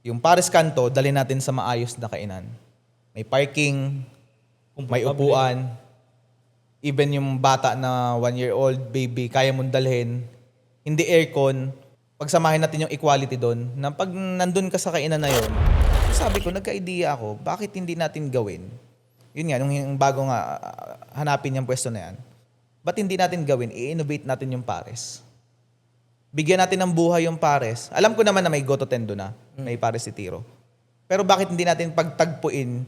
Yung Pares Kanto, dali natin sa maayos na kainan. May parking, may upuan, even yung bata na 1-year-old baby, kaya mong dalhin. Hindi aircon. Pagsamahin natin yung equality doon, na pag nandun ka sa kainan na yun, sabi ko, nagka-idea ako, bakit hindi natin gawin? Yun nga, yung bago nga hanapin yung pwesto na yan. Ba't hindi natin gawin? I-innovate natin yung Pares. Bigyan natin ng buhay yung Pares. Alam ko naman na may Goto Tendo na, may Pares si Tiro. Pero bakit hindi natin pagtagpuin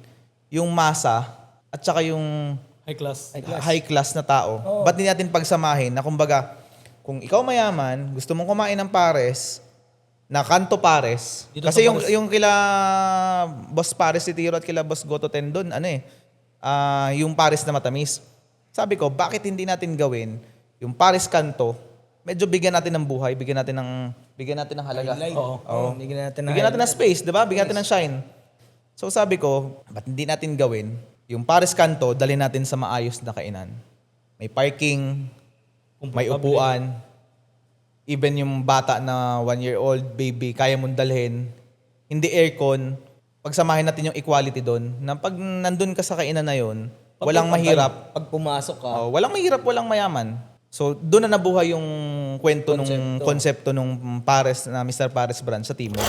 yung masa at saka yung high class na tao? Ba't hindi natin pagsamahin na kumbaga, kung ikaw mayaman, gusto mong kumain ng Pares, na Kanto Pares. Dito Kasi sa yung kila Boss Pares si Tiro at kila Boss Goto Tendon, yung Pares na matamis. Sabi ko, bakit hindi natin gawin yung Pares Kanto, medyo bigyan natin ng buhay, bigyan natin ng halaga. Oo. Bigyan natin Bigyan natin ng space, di ba? Bigyan natin ng shine. So sabi ko, ba't hindi natin gawin yung Pares Kanto, dali natin sa maayos na kainan. May parking, may upuan, even yung bata na 1-year-old baby, kaya mong dalhin. Hindi aircon. Pagsamahin natin yung equality doon, na pag nandun ka sa kainan na yun, walang mahirap. Pag pumasok ka, Walang mahirap, walang mayaman. So, doon na nabuhay yung kwento nung konsepto nung Pares na Mr. Pares brand sa Timog.